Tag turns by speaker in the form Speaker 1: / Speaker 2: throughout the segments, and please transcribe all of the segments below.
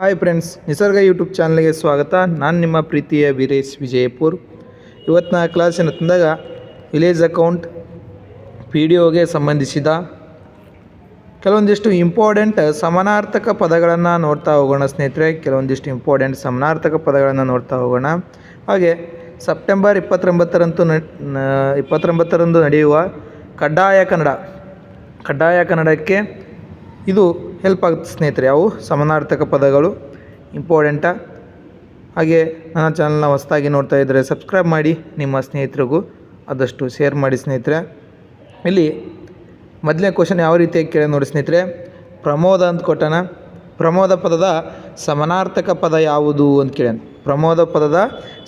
Speaker 1: Hi friends, ನಿಸರ್ಗ YouTube ಚಾನಲ್ಗೆ ಸ್ವಾಗತ. ನಾನು ನಿಮ್ಮ ಪ್ರೀತಿಯ ವೀರೇಶ್ ವಿಜಯಪುರ್. ಇವತ್ತಿನ ಕ್ಲಾಸಿನ ತಂದಾಗ ವಿಲೇಜ್ ಅಕೌಂಟ್ ಪಿ ಡಿ ಒಗೆ ಸಂಬಂಧಿಸಿದ ಕೆಲವೊಂದಿಷ್ಟು ಇಂಪಾರ್ಟೆಂಟ್ ಸಮಾನಾರ್ಥಕ ಪದಗಳನ್ನು ನೋಡ್ತಾ ಹೋಗೋಣ ಸ್ನೇಹಿತರೆ. ಕೆಲವೊಂದಿಷ್ಟು ಇಂಪಾರ್ಟೆಂಟ್ ಸಮಾನಾರ್ಥಕ ಪದಗಳನ್ನು ನೋಡ್ತಾ ಹೋಗೋಣ. ಹಾಗೆ ಸೆಪ್ಟೆಂಬರ್ 29ರಂದು ನಡೆಯುವ ಕಡ್ಡಾಯ ಕನ್ನಡಕ್ಕೆ ಇದು ಹೆಲ್ಪ್ ಆಗುತ್ತೆ ಸ್ನೇಹಿತರೆ. ಅವು ಸಮಾನಾರ್ಥಕ ಪದಗಳು ಇಂಪಾರ್ಟೆಂಟ. ಹಾಗೆ ನನ್ನ ಚಾನಲ್ನ ಹೊಸದಾಗಿ ನೋಡ್ತಾ ಇದ್ದರೆ ಸಬ್ಸ್ಕ್ರೈಬ್ ಮಾಡಿ, ನಿಮ್ಮ ಸ್ನೇಹಿತರಿಗೂ ಆದಷ್ಟು ಶೇರ್ ಮಾಡಿ ಸ್ನೇಹಿತರೆ. ಇಲ್ಲಿ ಮೊದಲನೇ ಕ್ವಶನ್ ಯಾವ ರೀತಿಯಾಗಿ ಕೇಳಿ ನೋಡಿ ಸ್ನೇಹಿತರೆ. ಪ್ರಮೋದ ಅಂತ ಕೊಟ್ಟಾನ. ಪ್ರಮೋದ ಪದದ ಸಮಾನಾರ್ಥಕ ಪದ ಯಾವುದು ಅಂತ ಕೇಳ್ಯಾನ. ಪ್ರಮೋದ ಪದದ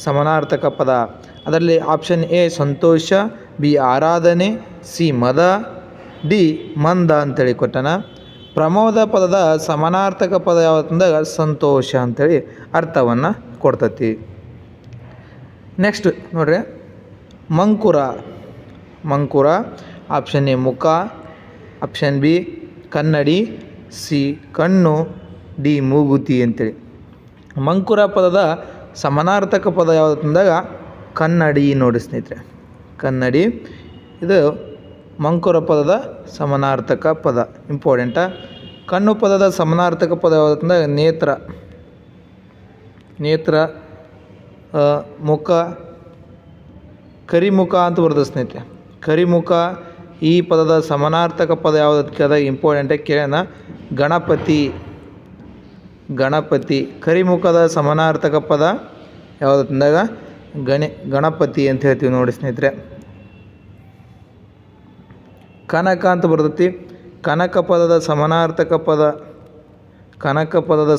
Speaker 1: ಸಮಾನಾರ್ಥಕ ಪದ ಅದರಲ್ಲಿ ಆಪ್ಷನ್ ಎ ಸಂತೋಷ, ಬಿ ಆರಾಧನೆ, ಸಿ ಮದ, ಡಿ ಮಂದ ಅಂತೇಳಿ ಕೊಟ್ಟಾನ. ಪ್ರಮೋದ ಪದದ ಸಮಾನಾರ್ಥಕ ಪದ ಯಾವತ್ತಂದಾಗ ಸಂತೋಷ ಅಂಥೇಳಿ ಅರ್ಥವನ್ನು ಕೊಡ್ತತಿ. ನೆಕ್ಸ್ಟ್ ನೋಡ್ರಿ, ಮಂಕುರ ಆಪ್ಷನ್ ಎ ಮುಖ, ಆಪ್ಷನ್ ಬಿ ಕನ್ನಡಿ, ಸಿ ಕಣ್ಣು, ಡಿ ಮೂಗುತಿ ಅಂತೇಳಿ. ಮಂಕುರ ಪದದ ಸಮಾನಾರ್ಥಕ ಪದ ಯಾವುದಂದಾಗ ಕನ್ನಡಿ ನೋಡಿ ಸ್ನೇಹಿತರೆ. ಕನ್ನಡಿ ಇದು ಮಂಕುರ ಪದದ ಸಮಾನಾರ್ಥಕ ಪದ ಇಂಪಾರ್ಟೆಂಟ. ಕಣ್ಣು ಪದದ ಸಮಾನಾರ್ಥಕ ಪದ ಯಾವುದಂದಾಗ ನೇತ್ರ, ಮುಖ, ಕರಿಮುಖ ಅಂತ ಬರ್ತದೆ ಸ್ನೇಹಿತರೆ. ಕರಿಮುಖ ಈ ಪದದ ಸಮಾನಾರ್ಥಕ ಪದ ಯಾವುದಕ್ಕೆ ಇಂಪಾರ್ಟೆಂಟಾಗಿ ಕೇಳೋಣ. ಗಣಪತಿ ಕರಿಮುಖದ ಸಮಾನಾರ್ಥಕ ಪದ ಯಾವುದಂದಾಗ ಗಣಪತಿ ಅಂತ ಹೇಳ್ತೀವಿ ನೋಡಿ ಸ್ನೇಹಿತರೆ. ಕನಕ ಅಂತ ಬರ್ತೈತಿ. ಕನಕ ಪದದ ಸಮಾನಾರ್ಥಕ ಪದ ಯಾವುದಂದಾಗ ಕನಕ ಪದದ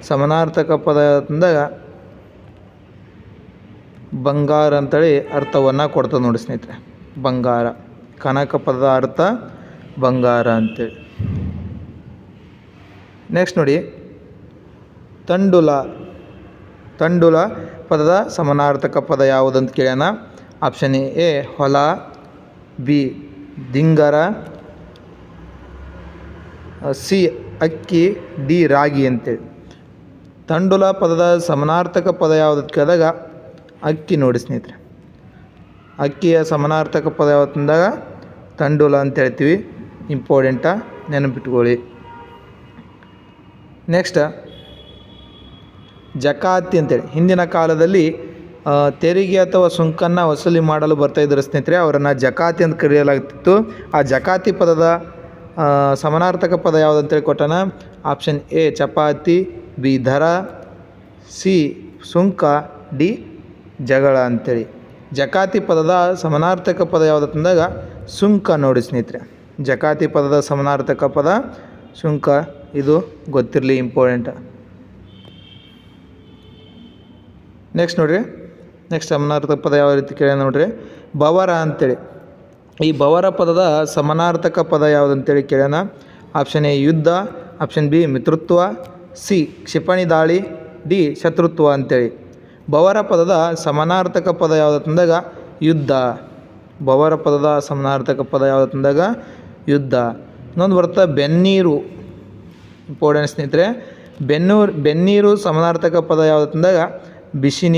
Speaker 1: ಸಮಾನಾರ್ಥಕ ಪದ ಯಾವುದಂದಾಗ ಬಂಗಾರ ಅಂತೇಳಿ ಅರ್ಥವನ್ನು ಕೊಡ್ತದೆ ನೋಡಿ ಸ್ನೇಹಿತರೆ. ಬಂಗಾರ, ಕನಕ ಪದದ ಅರ್ಥ ಬಂಗಾರ ಅಂತೇಳಿ. ನೆಕ್ಸ್ಟ್ ನೋಡಿ, ತಂಡುಲ ಪದದ ಸಮಾನಾರ್ಥಕ ಪದ ಯಾವುದಂತ ಕೇಳ್ಯಾನ. ಆಪ್ಷನ್ ಎ ಹೊಲ, ಬಿ ದಿಂಗರ, ಸಿ ಅಕ್ಕಿ, ಡಿ ರಾಗಿ ಅಂತೇಳಿ. ತಂಡುಲ ಪದದ ಸಮಾನಾರ್ಥಕ ಪದ ಯಾವುದಕ್ಕೆ ಕೇಳಿದಾಗ ಅಕ್ಕಿ ನೋಡಿ ಸ್ನೇಹಿತರೆ. ಅಕ್ಕಿಯ ಸಮಾನಾರ್ಥಕ ಪದ ಯಾವತ್ತಂದಾಗ ತಂಡುಲ ಅಂತ ಹೇಳ್ತೀವಿ. ಇಂಪಾರ್ಟೆಂಟ, ನೆನಪಿಟ್ಕೊಳ್ಳಿ. ನೆಕ್ಸ್ಟ್ ಜಕಾತಿ ಅಂತೇಳಿ. ಹಿಂದಿನ ಕಾಲದಲ್ಲಿ ತೆರಿಗೆ ಅಥವಾ ಸುಂಕನ್ನು ವಸೂಲಿ ಮಾಡಲು ಬರ್ತಾಯಿದ್ರು ಸ್ನೇಹಿತರೆ. ಅವರನ್ನು ಜಕಾತಿ ಅಂತ ಕರೆಯಲಾಗ್ತಿತ್ತು. ಆ ಜಕಾತಿ ಪದದ ಸಮಾನಾರ್ಥಕ ಪದ ಯಾವುದಂತೇಳಿ ಕೊಟ್ಟಾನ. ಆಪ್ಷನ್ ಎ ಚಪಾತಿ, ಬಿ ದರ, ಸಿ ಸುಂಕ, ಡಿ ಜಗಳ ಅಂತೇಳಿ. ಜಕಾತಿ ಪದದ ಸಮಾನಾರ್ಥಕ ಪದ ಯಾವುದಂದಾಗ ಸುಂಕ ನೋಡಿ ಸ್ನೇಹಿತರೆ. ಜಕಾತಿ ಪದದ ಸಮಾನಾರ್ಥಕ ಪದ ಸುಂಕ. ಇದು ಗೊತ್ತಿರಲಿ, ಇಂಪಾರ್ಟೆಂಟ್. ನೆಕ್ಸ್ಟ್ ನೋಡಿರಿ, ನೆಕ್ಸ್ಟ್ ಸಮಾನಾರ್ಥಕ ಪದ ಯಾವ ರೀತಿ ಕೇಳ ನೋಡ್ರಿ. ಬವರ ಅಂತೇಳಿ. ಈ ಬವರ ಪದದ ಸಮಾನಾರ್ಥಕ ಪದ ಯಾವುದಂತೇಳಿ ಕೇಳೋಣ. ಆಪ್ಷನ್ ಎ ಯುದ್ಧ, ಆಪ್ಷನ್ ಬಿ ಮಿತ್ರತ್ವ, ಸಿ ಕ್ಷಿಪಣಿ ದಾಳಿ, ಡಿ ಶತ್ರುತ್ವ ಅಂತೇಳಿ. ಬವರ ಪದದ ಸಮಾನಾರ್ಥಕ ಪದ ಯಾವುದಂದಾಗ ಯುದ್ಧ. ಬವರ ಪದದ ಸಮಾನಾರ್ಥಕ ಪದ ಯಾವುದಂದಾಗ ಯುದ್ಧ. ಇನ್ನೊಂದು ಬರ್ತಾ ಬೆನ್ನೀರು, ಇಂಪಾರ್ಟೆಂಟ್ ಸ್ನೇಹಿತರೆ. ಬೆನ್ನೀರು ಸಮಾನಾರ್ಥಕ ಪದ ಯಾವುದಂದಾಗ ಬಿಸಿ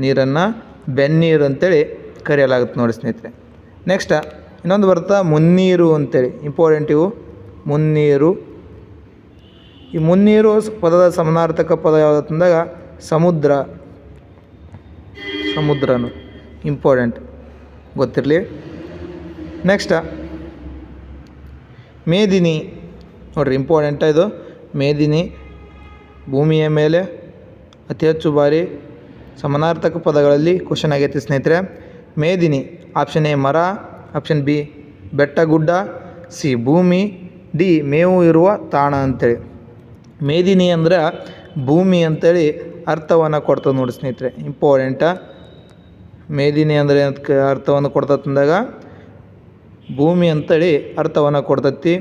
Speaker 1: ನೀರನ್ನು ಬೆನ್ನೀರು ಅಂತೇಳಿ ಕರೆಯಲಾಗುತ್ತೆ ನೋಡಿ ಸ್ನೇಹಿತರೆ. ನೆಕ್ಸ್ಟ್ ಇನ್ನೊಂದು ಬರ್ತಾ ಮುನ್ನೀರು ಅಂತೇಳಿ. ಇಂಪಾರ್ಟೆಂಟ್ ಇವು. ಮುನ್ನೀರು. ಈ ಮುನ್ನೀರು ಪದದ ಸಮಾನಾರ್ಥಕ ಪದ ಯಾವುದಂದಾಗ ಸಮುದ್ರನು. ಇಂಪಾರ್ಟೆಂಟ್, ಗೊತ್ತಿರಲಿ. ನೆಕ್ಸ್ಟ್ ಮೇದಿನಿ ನೋಡಿರಿ, ಇಂಪಾರ್ಟೆಂಟ ಇದು. ಮೇದಿನಿ ಭೂಮಿಯ ಮೇಲೆ ಅತಿ ಹೆಚ್ಚು ಬಾರಿ ಸಮಾನಾರ್ಥಕ ಪದಗಳಲ್ಲಿ ಕ್ವಶನ್ ಆಗೈತೆ ಸ್ನೇಹಿತರೆ. ಮೇದಿನಿ ಆಪ್ಷನ್ ಎ ಮರ, ಆಪ್ಷನ್ ಬಿ ಬೆಟ್ಟ ಗುಡ್ಡ, ಸಿ ಭೂಮಿ, ಡಿ ಮೇವು ಇರುವ ತಾಣ ಅಂತೇಳಿ. ಮೇದಿನಿ ಅಂದರೆ ಭೂಮಿ ಅಂತೇಳಿ ಅರ್ಥವನ್ನು ಕೊಡ್ತದೆ ನೋಡಿ ಸ್ನೇಹಿತರೆ. ಇಂಪಾರ್ಟೆಂಟ. ಮೇದಿನಿ ಅಂದರೆ ಅರ್ಥವನ್ನು ಕೊಡ್ತಂದಾಗ ಭೂಮಿ ಅಂತೇಳಿ ಅರ್ಥವನ್ನು ಕೊಡ್ತತಿ.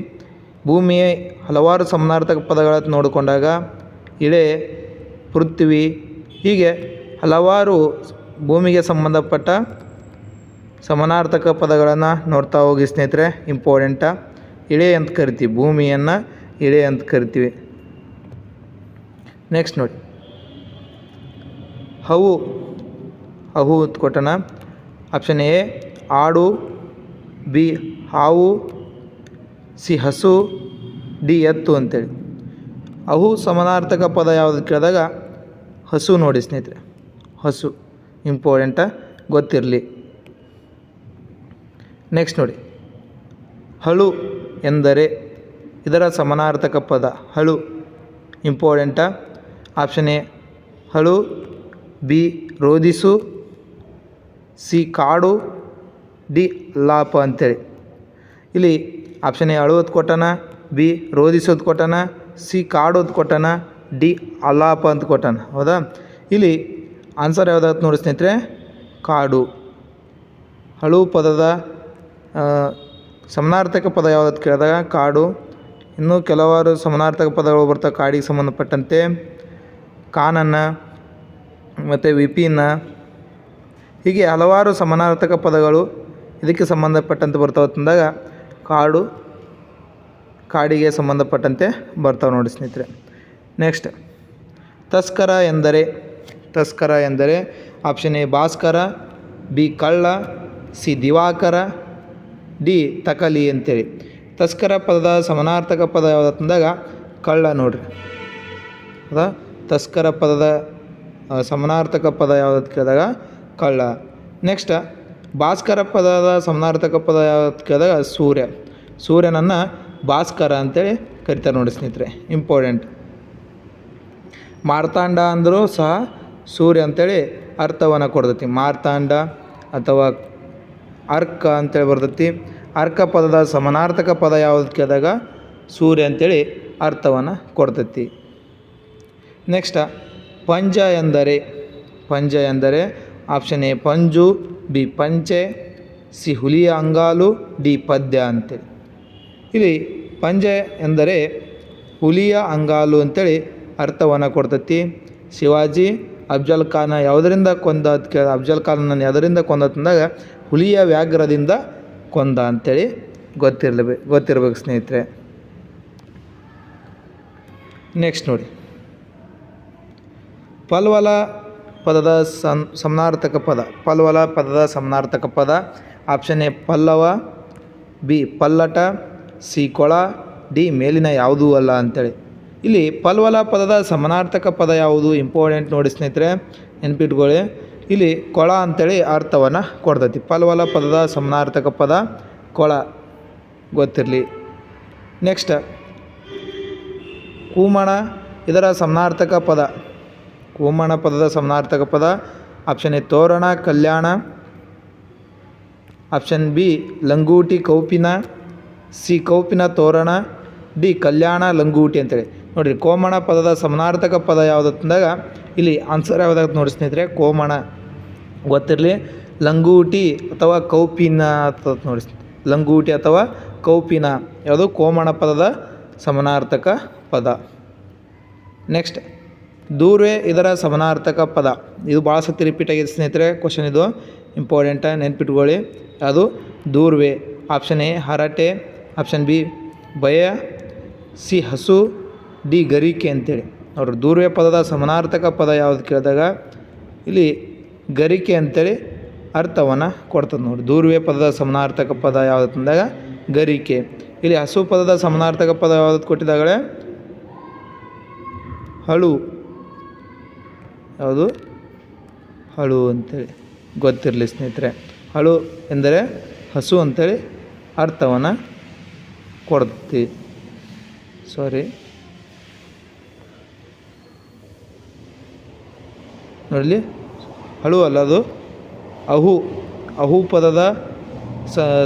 Speaker 1: ಭೂಮಿಯ ಹಲವಾರು ಸಮಾನಾರ್ಥಕ ಪದಗಳನ್ನು ನೋಡಿಕೊಂಡಾಗ ಇಳೆ, ಪೃಥ್ವಿ, ಹೀಗೆ ಹಲವಾರು ಭೂಮಿಗೆ ಸಂಬಂಧಪಟ್ಟ ಸಮಾನಾರ್ಥಕ ಪದಗಳನ್ನು ನೋಡ್ತಾ ಹೋಗಿ ಸ್ನೇಹಿತರೆ. ಇಂಪಾರ್ಟೆಂಟ. ಇಳೆ ಅಂತ ಕರಿತೀವಿ, ಭೂಮಿಯನ್ನು ಇಳೆ ಅಂತ ಕರಿತೀವಿ. ನೆಕ್ಸ್ಟ್ ನೋಡಿ, ಹವು ಅಂತ ಕೊಟ್ಟಣ. ಆಪ್ಷನ್ ಎ ಆಡು, ಬಿ ಹಾವು, ಸಿ ಹಸು, ಡಿ ಎತ್ತು ಅಂತೇಳಿ. ಅವು ಸಮಾನಾರ್ಥಕ ಪದ ಯಾವುದು ಕೇಳಿದಾಗ ಹಸು ನೋಡಿ ಸ್ನೇಹಿತರೆ. ಹಸು ಇಂಪಾರ್ಟೆಂಟ, ಗೊತ್ತಿರಲಿ. ನೆಕ್ಸ್ಟ್ ನೋಡಿ, ಹಳು ಎಂದರೆ ಇದರ ಸಮಾನಾರ್ಥಕ ಪದ ಹಳು. ಇಂಪಾರ್ಟೆಂಟ. ಆಪ್ಷನ್ ಎ ಹಳು, ಬಿ ರೋಧಿಸು, ಸಿ ಕಾಡು, ಡಿ ಲಾಪ ಅಂತೇಳಿ. ಇಲ್ಲಿ ಆಪ್ಷನ್ ಎ ಅಳುವುದು ಕೊಟ್ಟನ, ಬಿ ರೋಧಿಸೋದು ಕೊಟ್ಟನ, ಸಿ ಕಾಡೋದು ಕೊಟ್ಟನ, ಡಿ ಅಲಾಪ ಅಂತ ಕೊಟ್ಟನ. ಹೌದಾ? ಇಲ್ಲಿ ಆನ್ಸರ್ ಯಾವುದಾಗುತ್ತೆ ನೋಡಿ ಸ್ನೇಹಿತರೆ, ಕಾಡು. ಹಳು ಪದದ ಸಮಾನಾರ್ಥಕ ಪದ ಯಾವುದಾದ್ರು ಕೇಳಿದಾಗ ಕಾಡು. ಇನ್ನೂ ಕೆಲವಾರು ಸಮಾನಾರ್ಥಕ ಪದಗಳು ಬರ್ತಾವೆ ಕಾಡಿಗೆ ಸಂಬಂಧಪಟ್ಟಂತೆ. ಕಾನನ ಮತ್ತು ವಿಪಿನ, ಹೀಗೆ ಹಲವಾರು ಸಮಾನಾರ್ಥಕ ಪದಗಳು ಇದಕ್ಕೆ ಸಂಬಂಧಪಟ್ಟಂತೆ ಬರ್ತಾವೆ ತಂದಾಗ ಕಾಡು ಕಾಡಿಗೆ ಸಂಬಂಧಪಟ್ಟಂತೆ ಬರ್ತಾವೆ ನೋಡಿ ಸ್ನೇಹಿತರೆ. ನೆಕ್ಸ್ಟ್, ತಸ್ಕರ ಎಂದರೆ ಆಪ್ಷನ್ ಎ ಭಾಸ್ಕರ, ಬಿ ಕಳ್ಳ, ಸಿ ದಿವಾಕರ, ಡಿ ತಕಲಿ ಅಂತೇಳಿ. ತಸ್ಕರ ಪದದ ಸಮಾನಾರ್ಥಕ ಪದ ಯಾವುದಂದಾಗ ಕಳ್ಳ ನೋಡ್ರಿ. ಹೌದಾ? ತಸ್ಕರ ಪದದ ಸಮಾನಾರ್ಥಕ ಪದ ಯಾವ್ದು ಕೇಳಿದಾಗ ಕಳ್ಳ. ನೆಕ್ಸ್ಟ್, ಭಾಸ್ಕರ ಪದದ ಸಮಾನಾರ್ಥಕ ಪದ ಯಾವ್ದು ಕೇಳಿದಾಗ ಸೂರ್ಯ. ಸೂರ್ಯನನ್ನು ಭಾಸ್ಕರ ಅಂತೇಳಿ ಕರಿತಾರೆ ನೋಡಿ ಸ್ನೇಹಿತರೆ. ಇಂಪಾರ್ಟೆಂಟ್. ಮಾರ್ತಾಂಡ ಅಂದರೂ ಸಹ ಸೂರ್ಯ ಅಂತೇಳಿ ಅರ್ಥವನ್ನು ಕೊಡ್ತೈತಿ. ಮಾರ್ತಾಂಡ ಅಥವಾ ಅರ್ಕ ಅಂತೇಳಿ ಬರ್ತೈತಿ. ಅರ್ಕ ಪದದ ಸಮಾನಾರ್ಥಕ ಪದ ಯಾವುದು ಕೇಳಿದಾಗ ಸೂರ್ಯ ಅಂತೇಳಿ ಅರ್ಥವನ್ನು ಕೊಡ್ತೈತಿ. ನೆಕ್ಸ್ಟ್, ಪಂಜ ಎಂದರೆ ಆಪ್ಷನ್ ಎ ಪಂಜು, ಬಿ ಪಂಚೆ, ಸಿ ಹುಲಿಯ ಅಂಗಾಲು, ಡಿ ಪದ್ಯ ಅಂತೇಳಿ. ಇಲ್ಲಿ ಪಂಜೆ ಎಂದರೆ ಹುಲಿಯ ಅಂಗಾಲು ಅಂತೇಳಿ ಅರ್ಥವನ್ನು ಕೊಡ್ತೈತಿ. ಶಿವಾಜಿ ಅಫ್ಜಲ್ ಖಾನ ಯಾವುದರಿಂದ ಕೊಂದ ಅಫ್ಜಲ್ ಖಾನನ್ನು ಯಾವುದರಿಂದ ಕೊಂದ ತಂದಾಗ ಹುಲಿಯ ವ್ಯಾಘ್ರದಿಂದ ಕೊಂದ ಅಂಥೇಳಿ ಗೊತ್ತಿರಬೇಕು ಸ್ನೇಹಿತರೆ. ನೆಕ್ಸ್ಟ್ ನೋಡಿ, ಪಲ್ವಲ ಪದದ ಸಮಾನಾರ್ಥಕ ಪದ ಆಪ್ಷನ್ ಎ ಪಲ್ಲವ, ಬಿ ಪಲ್ಲಟ, ಸಿ ಕೊಳ, ಡಿ ಮೇಲಿನ ಯಾವುದೂ ಅಲ್ಲ ಅಂಥೇಳಿ. ಇಲ್ಲಿ ಪಲ್ವಲ ಪದದ ಸಮಾನಾರ್ಥಕ ಪದ ಯಾವುದು ಇಂಪಾರ್ಟೆಂಟ್ ನೋಡಿ ಸ್ನೇಹಿತರೆ, ನೆನ್ಪಿಟ್ಕೊಳ್ಳಿ. ಇಲ್ಲಿ ಕೊಳ ಅಂಥೇಳಿ ಅರ್ಥವನ್ನು ಕೊಡ್ತೈತಿ. ಪಲ್ವಲ ಪದದ ಸಮಾನಾರ್ಥಕ ಪದ ಕೊಳ, ಗೊತ್ತಿರಲಿ. ನೆಕ್ಸ್ಟ್, ಕೂಮಣ ಇದರ ಸಮಾನಾರ್ಥಕ ಪದ. ಕೂಮಣ ಪದದ ಸಮಾನಾರ್ಥಕ ಪದ ಆಪ್ಷನ್ ಎ ತೋರಣ, ಕಲ್ಯಾಣ, ಆಪ್ಷನ್ ಬಿ ಲಂಗೂಟಿ, ಕೌಪಿನ, ಸಿ ಕೌಪಿನ ತೋರಣ, ಡಿ ಕಲ್ಯಾಣ ಲಂಗೂಟಿ ಅಂತೇಳಿ. ನೋಡಿರಿ, ಕೋಮಣ ಪದದ ಸಮಾನಾರ್ಥಕ ಪದ ಯಾವುದು ಅಂದಾಗ ಇಲ್ಲಿ ಆನ್ಸರ್ ಯಾವುದಾಗುತ್ತೆ ನೋಡಿ ಸ್ನೇಹಿತರೆ, ಕೋಮಣ. ಗೊತ್ತಿರಲಿ. ಲಂಗೂಟಿ ಅಥವಾ ಕೌಪಿನ ಅಂತ ನೋಡಿ. ಲಂಗೂಟಿ ಅಥವಾ ಕೌಪಿನ ಯಾವುದು ಕೋಮಣ ಪದದ ಸಮಾನಾರ್ಥಕ ಪದ. ನೆಕ್ಸ್ಟ್, ದೂರ್ವೆ ಇದರ ಸಮಾನಾರ್ಥಕ ಪದ. ಇದು ಭಾಳ ಸತಿ ರಿಪೀಟ್ ಆಗಿದೆ ಸ್ನೇಹಿತರೆ, ಕ್ವಶನ್ ಇದು ಇಂಪಾರ್ಟೆಂಟ, ನೆನ್ಪಿಟ್ಕೊಳ್ಳಿ. ಅದು ದೂರ್ವೆ. ಆಪ್ಷನ್ ಎ ಹರಟೆ, ಆಪ್ಷನ್ ಬಿ ಭಯ, ಸಿ ಹಸು, ಡಿ ಗರಿಕೆ ಅಂತೇಳಿ. ನೋಡ್ರಿ, ದೂರ್ವೆ ಪದದ ಸಮಾನಾರ್ಥಕ ಪದ ಯಾವುದು ಕೇಳಿದಾಗ ಇಲ್ಲಿ ಗರಿಕೆ ಅಂತೇಳಿ ಅರ್ಥವನ್ನು ಕೊಡ್ತದೆ ನೋಡಿ. ದೂರ್ವೆ ಪದದ ಸಮಾನಾರ್ಥಕ ಪದ ಯಾವುದು ಅಂದಾಗ ಗರಿಕೆ. ಇಲ್ಲಿ ಹಸು ಪದದ ಸಮಾನಾರ್ಥಕ ಪದ ಯಾವುದು ಕೊಟ್ಟಿದ್ದಾಗಲೇ ಹಳು. ಯಾವುದು? ಹಳು ಅಂತೇಳಿ ಗೊತ್ತಿರಲಿ ಸ್ನೇಹಿತರೆ. ಹಳು ಎಂದರೆ ಹಸು ಅಂತೇಳಿ ಅರ್ಥವನ್ನು ಕೊಡ್ತಿ. ನೋಡಲಿ, ಹಳು ಅಲ್ಲ, ಅದು ಅಹು ಪದದ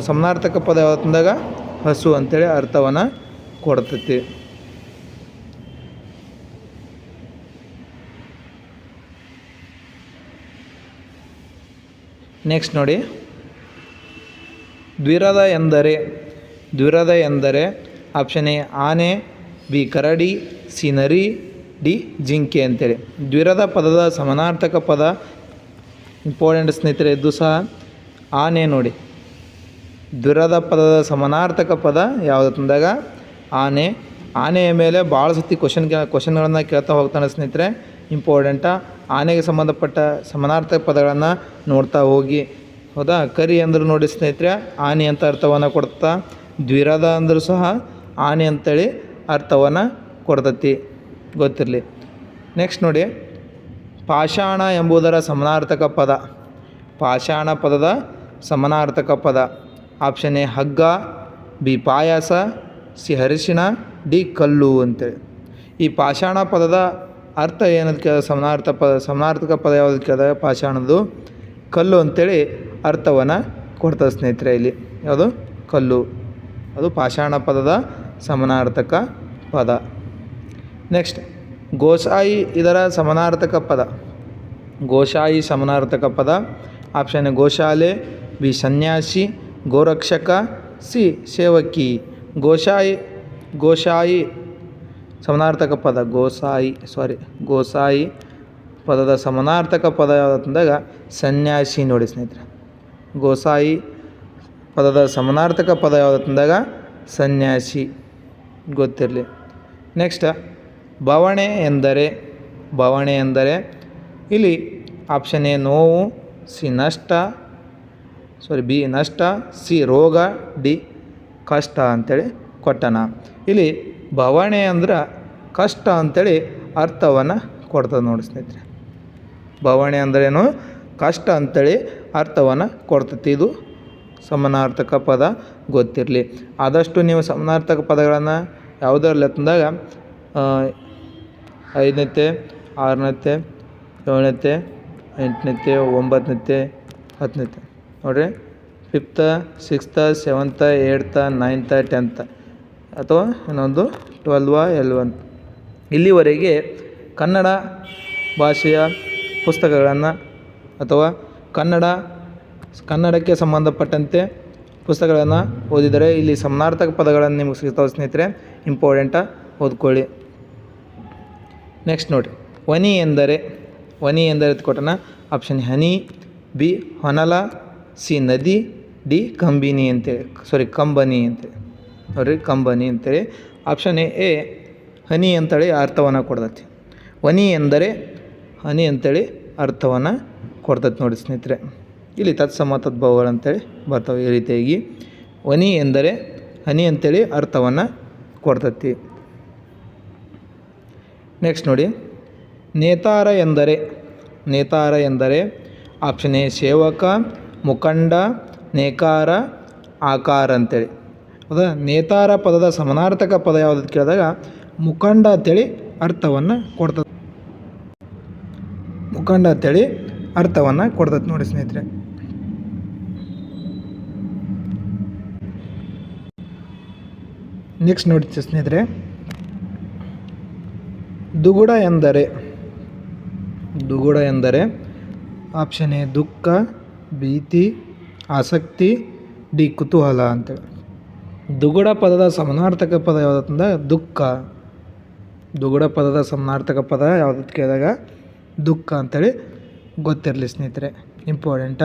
Speaker 1: ಸಮಾನಾರ್ಥಕ ಪದ ಯಾವತ್ತಂದಾಗ ಹಸು ಅಂತೇಳಿ ಅರ್ಥವನ್ನು ಕೊಡ್ತೈತಿ. ನೆಕ್ಸ್ಟ್ ನೋಡಿ, ದ್ವಿರದ ಎಂದರೆ ಆಪ್ಷನ್ ಎ ಆನೆ, ಬಿ ಕರಡಿ, ಸಿ ನರಿ, ಡಿ ಜಿಂಕೆ ಅಂತೇಳಿ. ದ್ವಿರದ ಪದದ ಸಮಾನಾರ್ಥಕ ಪದ ಇಂಪಾರ್ಟೆಂಟ್ ಸ್ನೇಹಿತರೆ, ಇದು ಸಹ ಆನೆ ನೋಡಿ. ದ್ವಿರದ ಪದದ ಸಮಾನಾರ್ಥಕ ಪದ ಯಾವುದು ತಂದಾಗ ಆನೆ. ಆನೆಯ ಮೇಲೆ ಭಾಳ ಸತಿ ಕ್ವಶನ್ಗಳನ್ನು ಕೇಳ್ತಾ ಹೋಗ್ತಾನೆ ಸ್ನೇಹಿತರೆ, ಇಂಪಾರ್ಟೆಂಟ. ಆನೆಗೆ ಸಂಬಂಧಪಟ್ಟ ಸಮಾನಾರ್ಥಕ ಪದಗಳನ್ನು ನೋಡ್ತಾ ಹೋಗಿ. ಹೌದಾ. ಕರಿ ಅಂದರೂ ನೋಡಿ ಸ್ನೇಹಿತರೆ ಆನೆ ಅಂತ ಅರ್ಥವನ್ನು ಕೊಡ್ತಾ, ದ್ವಿರದ ಅಂದರೂ ಸಹ ಆನೆ ಅಂತೇಳಿ ಅರ್ಥವನ್ನು ಕೊಡ್ತತಿ, ಗೊತ್ತಿರಲಿ. ನೆಕ್ಸ್ಟ್ ನೋಡಿ, ಪಾಷಾಣ ಎಂಬುದರ ಸಮಾನಾರ್ಥಕ ಪದ. ಪಾಷಾಣ ಪದದ ಸಮಾನಾರ್ಥಕ ಪದ ಆಪ್ಷನ್ ಎ ಹಗ್ಗ, ಬಿ ಪಾಯಾಸ, ಸಿ ಅರಿಶಿಣ, ಡಿ ಕಲ್ಲು ಅಂತೇಳಿ. ಈ ಪಾಷಾಣ ಪದದ ಅರ್ಥ ಏನದಕ್ಕೆ ಸಮಾನಾರ್ಥಕ ಪದ ಯಾವುದು ಕೇಳಿದಾಗ ಪಾಷಾಣದ್ದು ಕಲ್ಲು ಅಂತೇಳಿ ಅರ್ಥವನ್ನು ಕೊಡ್ತದೆ ಸ್ನೇಹಿತರೆ. ಇಲ್ಲಿ ಯಾವುದು ಕಲ್ಲು, ಅದು ಪಾಷಾಣ ಪದದ ಸಮಾನಾರ್ಥಕ ಪದ. ನೆಕ್ಸ್ಟ್ ಗೋಸಾಯಿ ಇದರ ಸಮಾನಾರ್ಥಕ ಪದ. ಗೋಸಾಯಿ ಸಮಾನಾರ್ಥಕ ಪದ ಆಪ್ಷನ್ ಎ ಗೋಶಾಲೆ, ಬಿ ಸನ್ಯಾಸಿ, ಗೋರಕ್ಷಕ, ಸಿ ಸೇವಕಿ. ಗೋಸಾಯಿ ಸಮಾನಾರ್ಥಕ ಪದ ಗೋಸಾಯಿ ಪದದ ಸಮಾನಾರ್ಥಕ ಪದ ಯಾವುದಂದಾಗ ಸನ್ಯಾಸಿ ನೋಡಿ ಸ್ನೇಹಿತರೆ. ಗೋಸಾಯಿ ಪದದ ಸಮಾನಾರ್ಥಕ ಪದ ಯಾವುದಂದಾಗ ಸನ್ಯಾಸಿ, ಗೊತ್ತಿರಲಿ. ನೆಕ್ಸ್ಟ್ ಬವಣೆ ಎಂದರೆ ಇಲ್ಲಿ ಆಪ್ಷನ್ ಎ ನೋವು, ಬಿ ನಷ್ಟ, ಸಿ ರೋಗ, ಡಿ ಕಷ್ಟ ಅಂತೇಳಿ ಕೊಟ್ಟನ. ಇಲ್ಲಿ ಬವಣೆ ಅಂದ್ರೆ ಕಷ್ಟ ಅಂತೇಳಿ ಅರ್ಥವನ್ನು ಕೊಡ್ತದೆ ನೋಡಿ ಸ್ನೇಹಿತರೆ. ಬವಣೆ ಅಂದ್ರೇನು, ಕಷ್ಟ ಅಂತೇಳಿ ಅರ್ಥವನ್ನು ಕೊಡ್ತೈತಿ. ಇದು ಸಮಾನಾರ್ಥಕ ಪದ, ಗೊತ್ತಿರಲಿ. ಆದಷ್ಟು ನೀವು ಸಮಾನಾರ್ಥಕ ಪದಗಳನ್ನು ಯಾವುದರಲ್ಲಿ ಅಂತಂದಾಗ 5ನೇತೆ, 6ನೇತೆ, 7ನೇತೆ, 8ನೇತೆ, 9ನೇತೆ, 10ನೇತೆ ನೋಡಿರಿ. 5th, 6th, 7th, 8th, 9th, 10th ಅಥವಾ ಇನ್ನೊಂದು 12, 11 ಇಲ್ಲಿವರೆಗೆ ಕನ್ನಡ ಭಾಷೆಯ ಪುಸ್ತಕಗಳನ್ನು ಅಥವಾ ಕನ್ನಡಕ್ಕೆ ಸಂಬಂಧಪಟ್ಟಂತೆ ಪುಸ್ತಕಗಳನ್ನು ಓದಿದರೆ ಇಲ್ಲಿ ಸಮಾನಾರ್ಥಕ ಪದಗಳನ್ನು ನಿಮಗೆ ಸಿಗ್ತಾವೆ ಸ್ನೇಹಿತರೆ, ಇಂಪಾರ್ಟೆಂಟ, ಓದ್ಕೊಳ್ಳಿ. ನೆಕ್ಸ್ಟ್ ನೋಡಿ, ವನಿ ಎಂದರೆ ಕೊಟ್ಟನ. ಆಪ್ಷನ್ ಹನಿ, ಬಿ ಹೊನಲ, ಸಿ ನದಿ, ಡಿ ಕಂಬನಿ ಅಂತೇಳಿ ನೋಡಿರಿ, ಕಂಬನಿ ಅಂತೇಳಿ. ಆಪ್ಷನ್ ಎ ಹನಿ ಅಂತೇಳಿ ಅರ್ಥವನ್ನು ಕೊಡ್ತೈತಿ. ವನಿ ಎಂದರೆ ಹನಿ ಅಂತೇಳಿ ಅರ್ಥವನ್ನು ಕೊಡ್ತೈತಿ ನೋಡಿ ಸ್ನೇಹಿತರೆ. ಇಲ್ಲಿ ತತ್ಸಮ ತದ್ಭವಗಳಂತೇಳಿ ಬರ್ತವೆ ಈ ರೀತಿಯಾಗಿ. ವನಿ ಎಂದರೆ ಹನಿ ಅಂತೇಳಿ ಅರ್ಥವನ್ನು ಕೊಡ್ತೈತಿ. ನೆಕ್ಸ್ಟ್ ನೋಡಿ, ನೇತಾರ ಎಂದರೆ ಆಪ್ಷನ್ ಎ ಸೇವಕ, ಮುಖಂಡ, ನೇಕಾರ, ಆಕಾರ ಅಂತೇಳಿ. ಹೌದಾ. ನೇತಾರ ಪದದ ಸಮಾನಾರ್ಥಕ ಪದ ಯಾವುದು ಕೇಳಿದಾಗ ಮುಖಂಡ ಅಂತೇಳಿ ಅರ್ಥವನ್ನು ಕೊಡ್ತದೆ ನೋಡಿ ಸ್ನೇಹಿತರೆ. ನೆಕ್ಸ್ಟ್ ನೋಡಿ ಸ್ನೇಹಿತರೆ, ದುಗುಡ ಎಂದರೆ ಆಪ್ಷನ್ ಎ ದುಃಖ, ಭೀತಿ, ಆಸಕ್ತಿ, ಡಿ ಕುತೂಹಲ ಅಂತೇಳಿ. ದುಗುಡ ಪದದ ಸಮಾನಾರ್ಥಕ ಪದ ಯಾವುದಂದ್ರೆ ದುಃಖ. ದುಗುಡ ಪದದ ಸಮಾನಾರ್ಥಕ ಪದ ಯಾವುದಂತ ಕೇಳಿದಾಗ ದುಃಖ ಅಂತೇಳಿ ಗೊತ್ತಿರಲಿ ಸ್ನೇಹಿತರೆ, ಇಂಪಾರ್ಟೆಂಟ.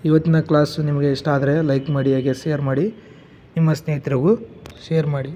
Speaker 1: ಇವತ್ತಿನ ಕ್ಲಾಸು ನಿಮಗೆ ಇಷ್ಟ ಆದರೆ ಲೈಕ್ ಮಾಡಿ, ಹಾಗೆ ಶೇರ್ ಮಾಡಿ, ನಿಮ್ಮ ಸ್ನೇಹಿತರಿಗೂ ಶೇರ್ ಮಾಡಿ.